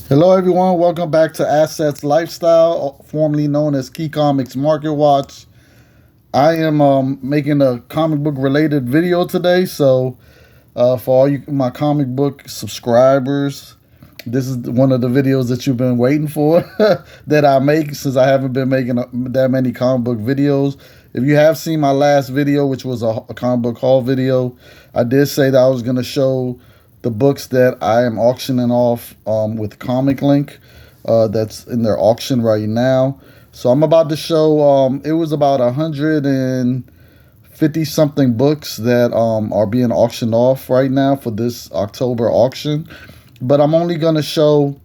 Hello, everyone. Welcome back to Assets Lifestyle, formerly known as Key Comics Market Watch. I am making a comic book related video today. So, for all you my comic book subscribers, this is one of the videos that you've been waiting for that I make, since I haven't been making that many comic book videos. If you have seen my last video, which was a comic book haul video, I did say that I was going to show the books that I am auctioning off with Comiclink. That's in their auction right now. So I'm about to show, it was about 150 something books that are being auctioned off right now for this October auction. But I'm only going to show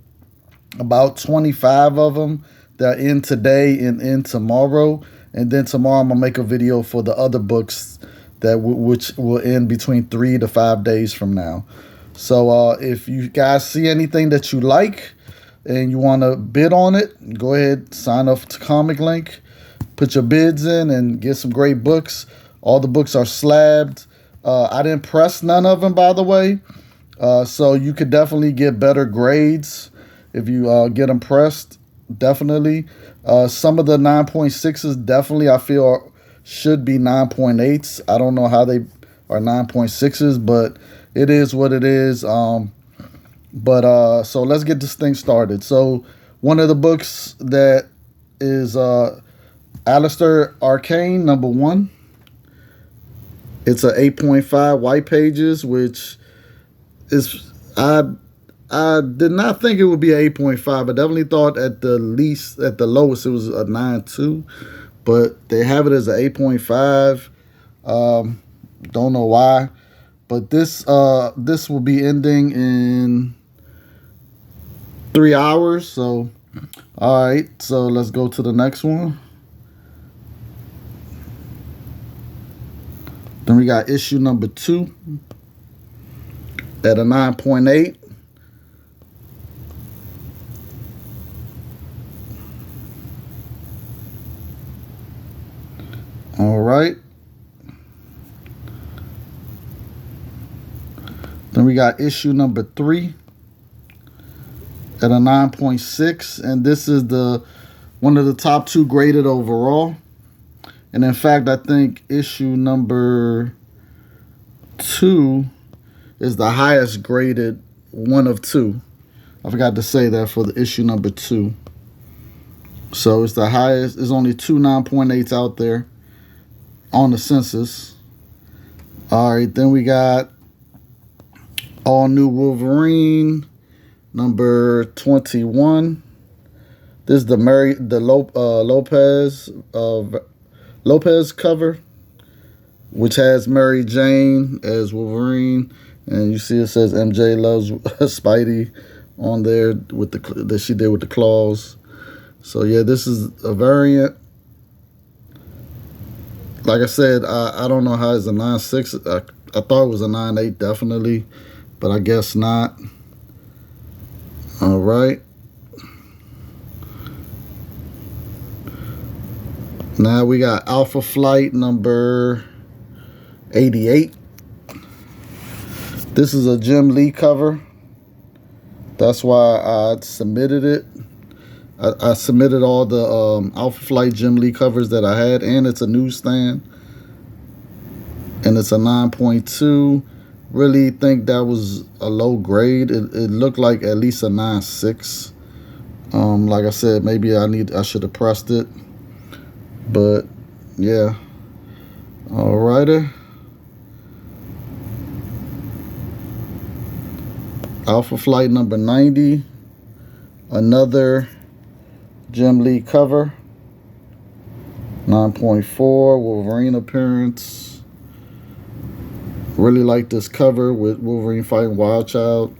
about 25 of them that are in today and in tomorrow. And then tomorrow I'm going to make a video for the other books that which will end between 3 to 5 days from now. So if you guys see anything that you like and you want to bid on it, go ahead, sign up to Comiclink, put your bids in, and get some great books. All the books are slabbed. I didn't press none of them, by the way. So you could definitely get better grades if you get them pressed, definitely. Some of the 9.6s definitely I feel should be 9.8s. I don't know how they are 9.6s, but it is what it is. So let's get this thing started. So one of the books that is Alistair Arcane, number 1. It's a 8.5 white pages, which is I did not think it would be an 8.5. I definitely thought at the lowest it was a 9.2, but they have it as an 8.5. Don't know why. But this will be ending in 3 hours. So, all right. So let's go to the next one. Then we got issue number 2 at a 9.8. All right. Then we got issue number 3 at a 9.6, and this is one of the top 2 graded overall. And in fact, I think issue number 2 is the highest graded one of 2. I forgot to say that for the issue number 2. So it's the highest. There's only 2 9.8s out there on the census. All right, then we got All New Wolverine, number 21. This is the Lopez cover, which has Mary Jane as Wolverine, and you see it says MJ loves Spidey on there with that she did with the claws. So yeah, this is a variant. Like I said, I don't know how it's a 9.6. I thought it was a 9.8 definitely, but I guess not. All right. Now we got Alpha Flight number 88. This is a Jim Lee cover. That's why I submitted it. I submitted all the Alpha Flight Jim Lee covers that I had, and it's a newsstand. And it's a 9.2. Really think that was a low grade. It looked like at least a 9.6. Like I said, maybe I should have pressed it. But yeah. Alrighty. Alpha Flight number 90. Another Jim Lee cover. 9.4 Wolverine appearance. Really like this cover with Wolverine fighting Wild Child.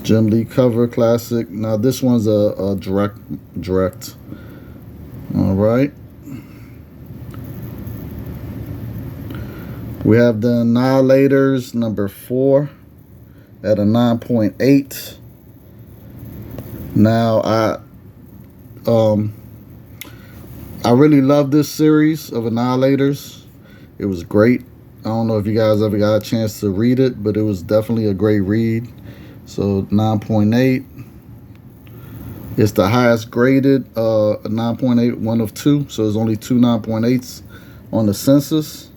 Jim Lee cover, classic. Now this one's a direct. All right. We have the Annihilators number 4 at a 9.8. Now I really love this series of Annihilators. It was great. I don't know if you guys ever got a chance to read it, but it was definitely a great read. So 9.8. It's the highest graded 9.8, one of two. So there's only two 9.8s on the census.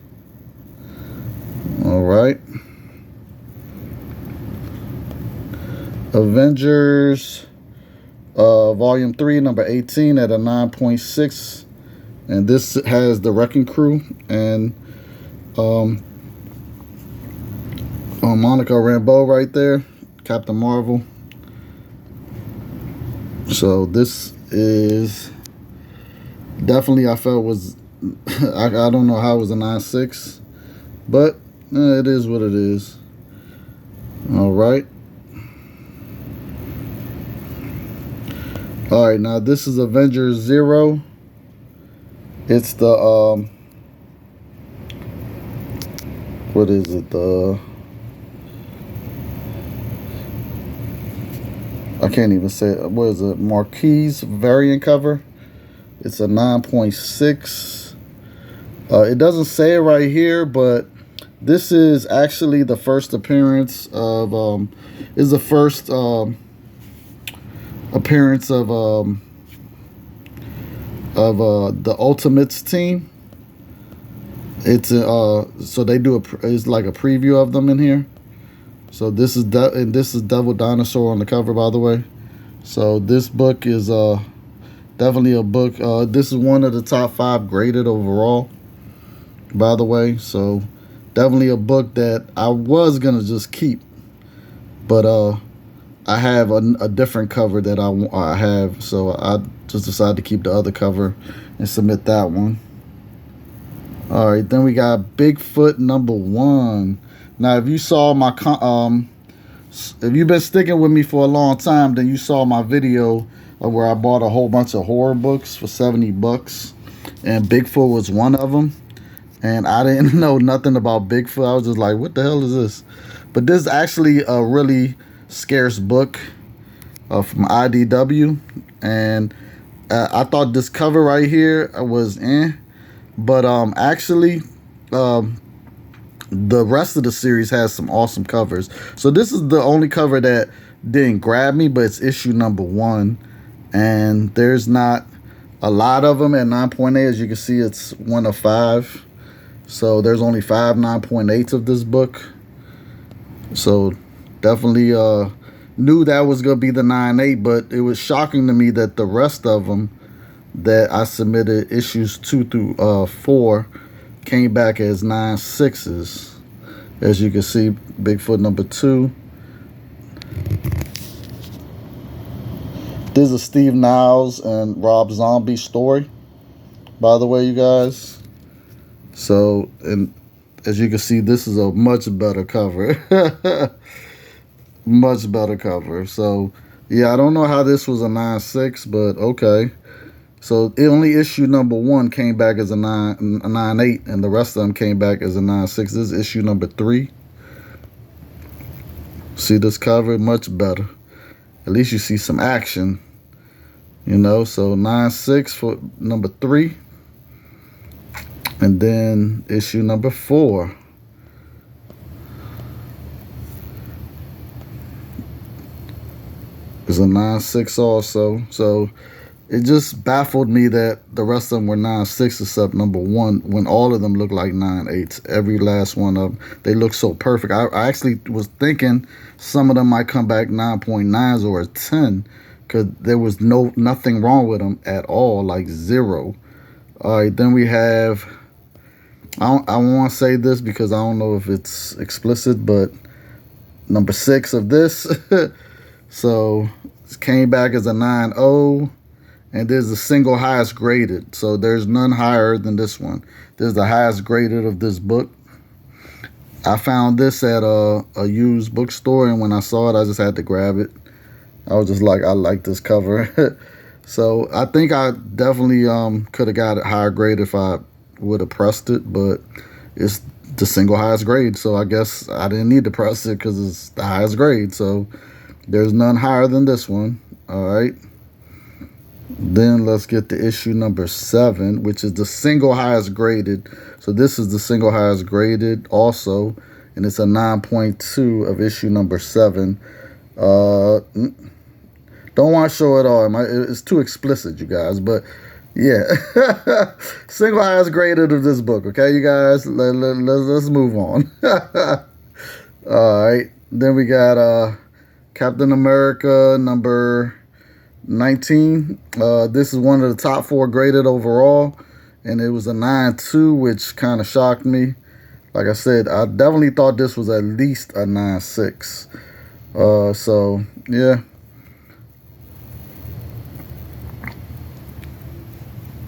All right. Avengers Volume 3, number 18 at a 9.6. And this has the Wrecking Crew and Monica Rambeau right there, Captain Marvel. So this is definitely, I felt was, I don't know how it was a 9.6, but it is what it is. All right. All right, now this is Avengers 0. It's the, what is it? I can't even say it. What is it? Marquise variant cover. It's a 9.6. It doesn't say it right here, but this is actually the first appearance of is the first appearance of the Ultimates team. It's so they do it's like a preview of them in here. So this is this is Devil Dinosaur on the cover, by the way. So this book is definitely a book. This is one of the top 5 graded overall, by the way. So definitely a book that I was gonna just keep, but I have a different cover that I have, so I just decided to keep the other cover and submit that one. All right, then we got Bigfoot number 1. Now, if you saw my if you've been sticking with me for a long time, then you saw my video of where I bought a whole bunch of horror books for 70 bucks, and Bigfoot was one of them. And I didn't know nothing about Bigfoot. I was just like, what the hell is this? But this is actually a really scarce book from IDW, and I thought this cover right here was but actually the rest of the series has some awesome covers. So this is the only cover that didn't grab me, but it's issue number 1, and there's not a lot of them at 9.8. As you can see, it's 1 of 5. So there's only 5 9.8s of this book. So definitely knew that was going to be the 9.8, but it was shocking to me that the rest of them that I submitted, issues 2 through 4, came back as 9.6s. As you can see, Bigfoot number 2. This is a Steve Niles and Rob Zombie story, by the way, you guys. So, and as you can see, this is a much better cover. Much better cover. So, yeah, I don't know how this was a 9.6, but okay. So, only issue number 1 came back as a 9.8, and the rest of them came back as a 9.6. This is issue number 3. See this cover? Much better. At least you see some action, you know. So 9.6 for number 3. And then issue number 4. Is a 9.6 also. So it just baffled me that the rest of them were 9.6 except number 1, when all of them look like 9.8s. Every last one of them. They look so perfect. I actually was thinking some of them might come back 9.9s or a 10, because there was nothing wrong with them at all, like 0. All right, then we have, I want to say this because I don't know if it's explicit, but number 6 of this. So it came back as a 9.0. And there's the single highest graded. So there's none higher than this one. This is the highest graded of this book. I found this at a used bookstore, and when I saw it, I just had to grab it. I was just like, I like this cover. So I think I definitely could have got it higher grade if I would have pressed it, but it's the single highest grade. So I guess I didn't need to press it because it's the highest grade. So there's none higher than this one. All right. Then let's get to issue number 7, which is the single highest graded. So this is the single highest graded also, and it's a 9.2 of issue number 7. Don't want to show it all. It's too explicit, you guys. But yeah, single highest graded of this book. Okay, you guys. Let's move on. All right. Then we got Captain America number 19. This is one of the top 4 graded overall, and it was a 9.2, which kind of shocked me. Like I said, I definitely thought this was at least a 9.6. So yeah.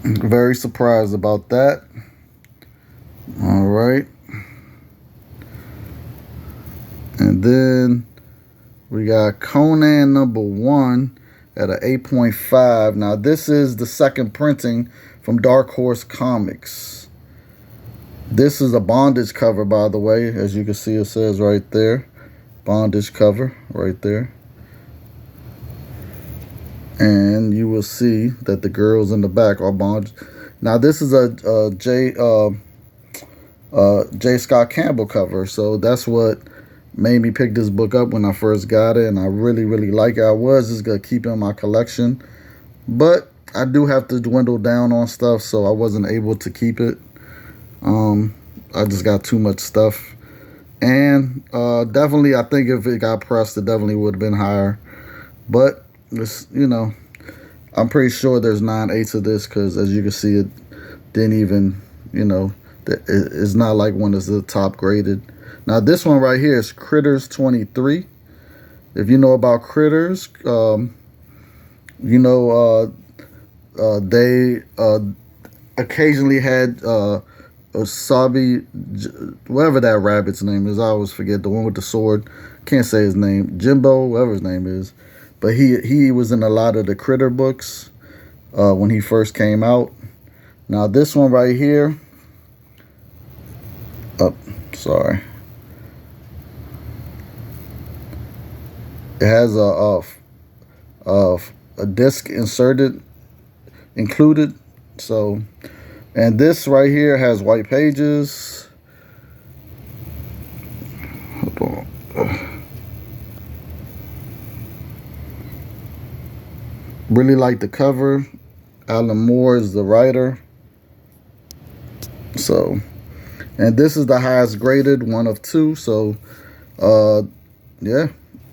Very surprised about that. All right. And then we got Conan number 1 at an 8.5. Now, this is the second printing from Dark Horse Comics. This is a bondage cover, by the way. As you can see, it says right there. Bondage cover right there. And you will see that the girls in the back are bondage. Now, this is a J. Scott Campbell cover. So that's what made me pick this book up when I first got it, and I really, really like it. I was just going to keep it in my collection, but I do have to dwindle down on stuff, so I wasn't able to keep it. I just got too much stuff, and definitely, I think if it got pressed, it definitely would have been higher, but it's, you know, I'm pretty sure there's 9/8 of this, because as you can see, it didn't even, you know, it's not like one is the top graded. Now, this one right here is Critters 23. If you know about Critters, you know, they occasionally had Sabi, whatever that rabbit's name is. I always forget, the one with the sword. Can't say his name. Jimbo, whatever his name is. But he was in a lot of the Critter books when he first came out. Now, this one right here. Oh, sorry. It has a disc included. So, and this right here has white pages. Hold on. Really like the cover. Alan Moore is the writer. So, and this is the highest graded, 1 of 2. So, yeah.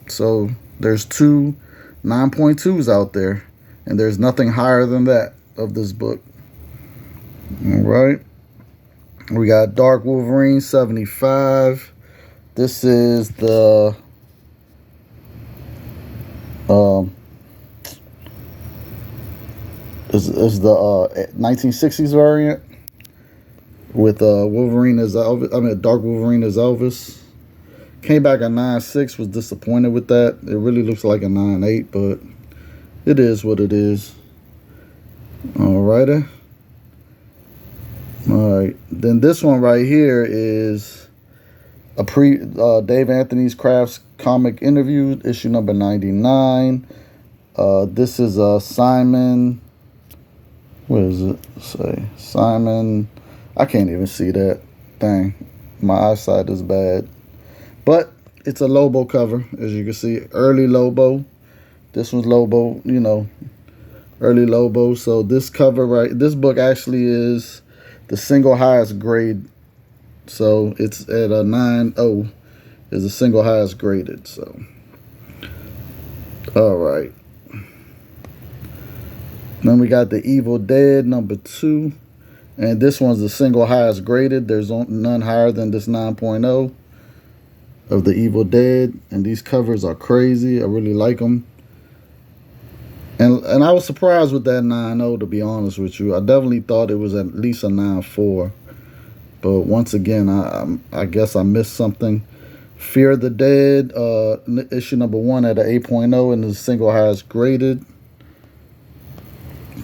So there's 2 9.2s out there, and there's nothing higher than that of this book. All right. We got Dark Wolverine 75. This is the is the 1960s variant with Wolverine as Elvis. I mean, Dark Wolverine as Elvis. Came back at 9.6, was disappointed with that. It really looks like a 9.8, but it is what it is. Alrighty. Alright. Then this one right here is a Dave Anthony's Crafts comic interview, issue number 99. This is Simon. What does it say? Simon. I can't even see that. Dang. My eyesight is bad. But it's a Lobo cover, as you can see. Early Lobo. This one's Lobo, you know, early Lobo. So this cover, right, this book actually is the single highest grade. So it's at a 9.0 is the single highest graded. So, all right. Then we got The Evil Dead number 2. And this one's the single highest graded. There's none higher than this 9.0. Of The Evil Dead, and these covers are crazy. I really like them, and I was surprised with that 9.0, to be honest with you. I definitely thought it was at least a 9.4, but once again, I guess I missed something. Fear of the Dead, issue number 1 at an 8.0, and the single highest graded.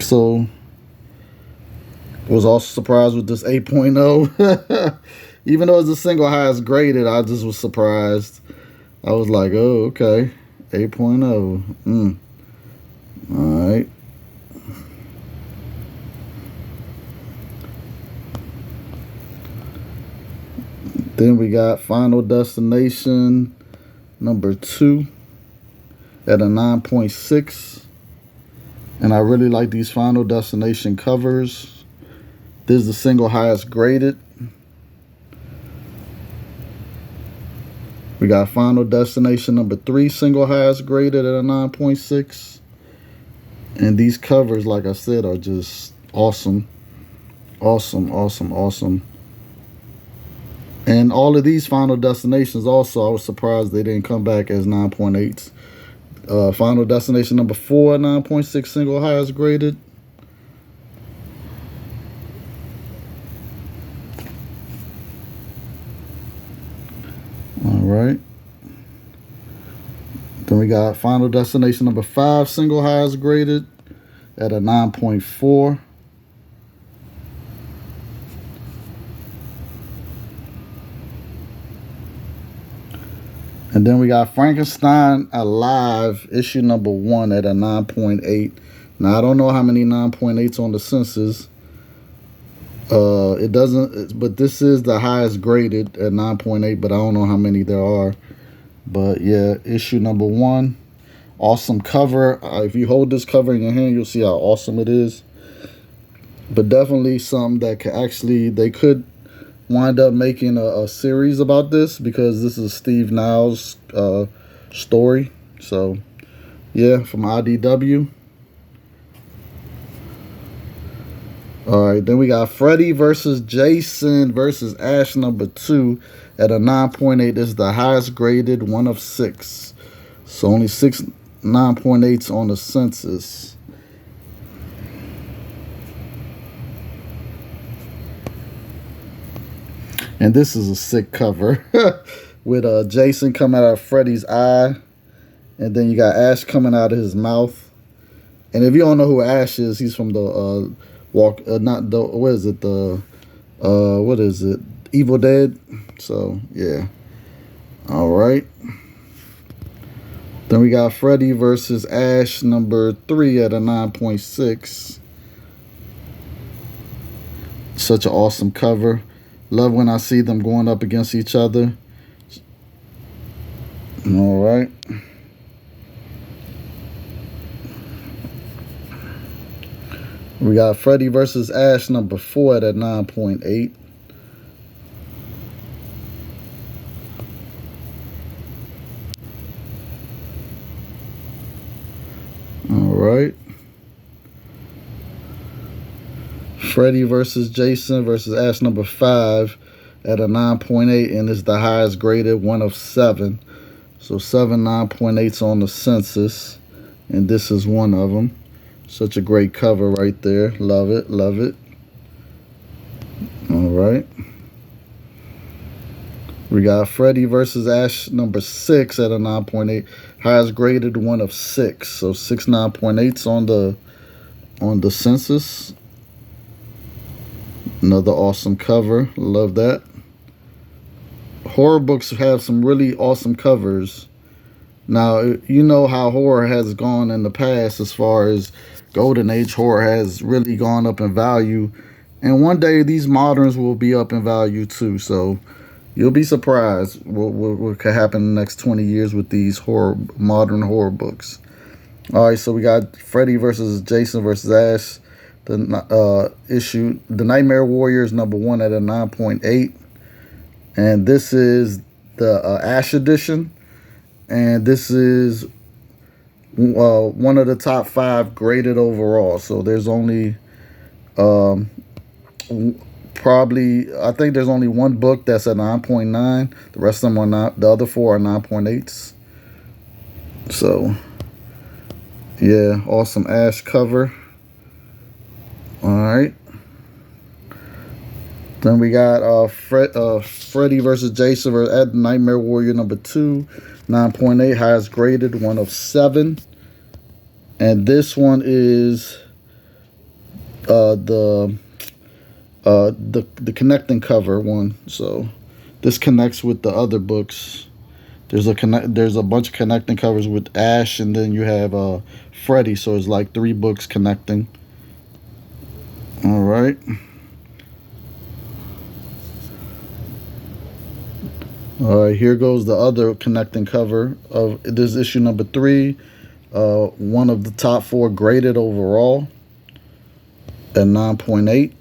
So was also surprised with this 8.0. Even though it's the single highest graded, I just was surprised. I was like, oh, okay. 8.0. All right. Then we got Final Destination number 2. at a 9.6. And I really like these Final Destination covers. This is the single highest graded. We got Final Destination number 3, single highest graded at a 9.6. And these covers, like I said, are just awesome. Awesome, awesome, awesome. And all of these Final Destinations also, I was surprised they didn't come back as 9.8s. Final Destination number 4, 9.6 single highest graded. All right. Then we got Final Destination number 5, single highest graded at a 9.4. And then we got Frankenstein Alive, issue number 1 at a 9.8. Now, I don't know how many 9.8s on the census. It doesn't, but this is the highest graded at 9.8, but I don't know how many there are. But yeah, issue number 1. Awesome cover. If you hold this cover in your hand, you'll see how awesome it is. But definitely something that could actually, they could wind up making a series about this, because this is Steve Niles' story. So yeah, from IDW. All right, then we got Freddy versus Jason versus Ash number 2 at a 9.8. This is the highest graded, 1 of 6. So only 6 9.8s on the census. And this is a sick cover with Jason coming out of Freddy's eye, and then you got Ash coming out of his mouth. And if you don't know who Ash is, he's from the what is it? Evil Dead. So yeah. All right. Then we got Freddy versus Ash number 3 at a 9.6. Such an awesome cover. Love when I see them going up against each other. All right. We got Freddy versus Ash number 4 at a 9.8. All right. Freddy versus Jason versus Ash number 5 at a 9.8, and it's the highest graded, 1 of 7. So 7 9.8s on the census, and this is one of them. Such a great cover right there. Love it, love it. All right. We got Freddy versus Ash number 6 at a 9.8, highest graded, 1 of 6. So 6 9.8s on the census. Another awesome cover. Love that. Horror books have some really awesome covers. Now, you know how horror has gone in the past as far as Golden Age horror has really gone up in value. And one day these moderns will be up in value too. So you'll be surprised what could happen in the next 20 years with these modern horror books. All right, so we got Freddy versus Jason versus Ash. The issue, The Nightmare Warriors number 1 at a 9.8. And this is the Ash edition. And this is one of the top 5 graded overall. So there's only probably, I think there's only one book that's at 9.9. The rest of them are not. The other 4 are 9.8s. So yeah, awesome Ash cover. All right. Then we got Freddy versus Jason at Nightmare Warrior number 2, 9.8, highest graded, 1 of 7. And this one is the connecting cover one. So this connects with the other books. There's a bunch of connecting covers with Ash, and then you have Freddy. So it's like 3 books connecting. All right. All right, here goes the other connecting cover of this issue number 3. One of the top 4 graded overall at 9.8.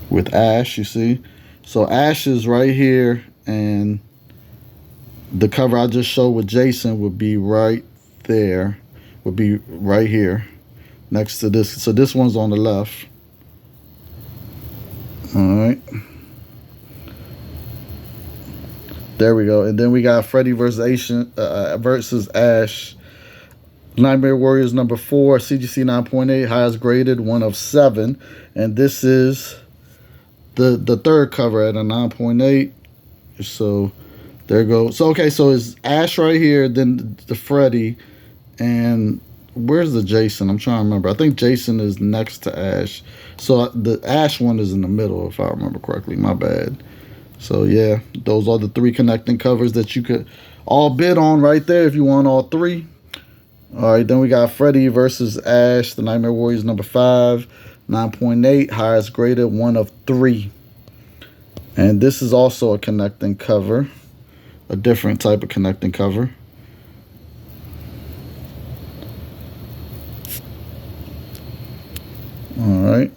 With Ash, you see. So Ash is right here, and the cover I just showed with Jason would be right there, would be right here next to this. So this one's on the left. All right. There we go. And then we got Freddy versus Ash. Nightmare Warriors number 4, CGC 9.8, highest graded, 1 of 7. And this is the third cover at a 9.8. So there goes. So okay, so it's Ash right here, then the Freddy, and where's the Jason? I'm trying to remember. I think Jason is next to Ash. So the Ash one is in the middle, if I remember correctly. My bad. So yeah, those are the 3 connecting covers that you could all bid on right there if you want all 3. All right, then we got Freddy versus Ash, the Nightmare Warriors number 5, 9.8, highest graded, 1 of 3. And this is also a connecting cover, a different type of connecting cover. All right.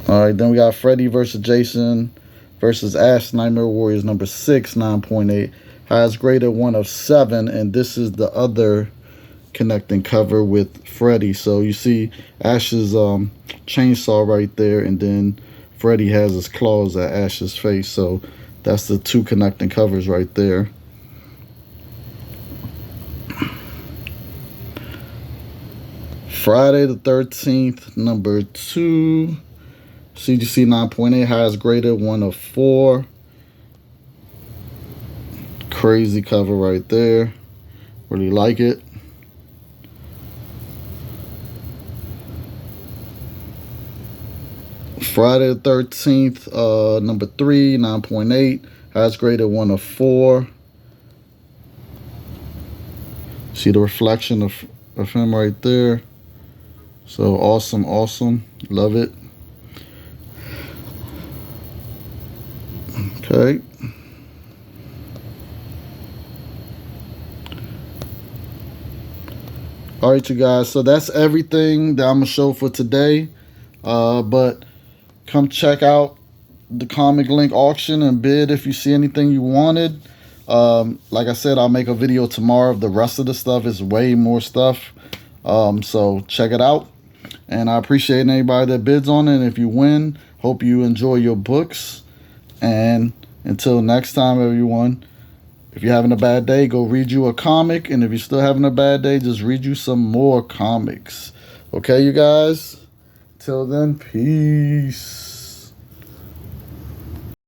All right, then we got Freddy versus Jason versus Ash, Nightmare Warriors number 6, 9.8. Highest graded, 1 of 7. And this is the other connecting cover with Freddy. So you see Ash's chainsaw right there, and then Freddy has his claws at Ash's face. So that's the 2 connecting covers right there. Friday the 13th, number 2, CGC 9.8, highest graded, 1 of 4. Crazy cover right there. Really like it. Friday the 13th, number 3, 9.8, highest graded, 1 of 4. See the reflection of him right there. So awesome, awesome. Love it. Okay. All right, you guys. So that's everything that I'm going to show for today. But come check out the Comiclink auction and bid if you see anything you wanted. Like I said, I'll make a video tomorrow of the rest of the stuff. It's way more stuff. So check it out. And I appreciate anybody that bids on it. And if you win, hope you enjoy your books. And until next time, everyone, if you're having a bad day, go read you a comic. And if you're still having a bad day, just read you some more comics. Okay, you guys? Till then, peace.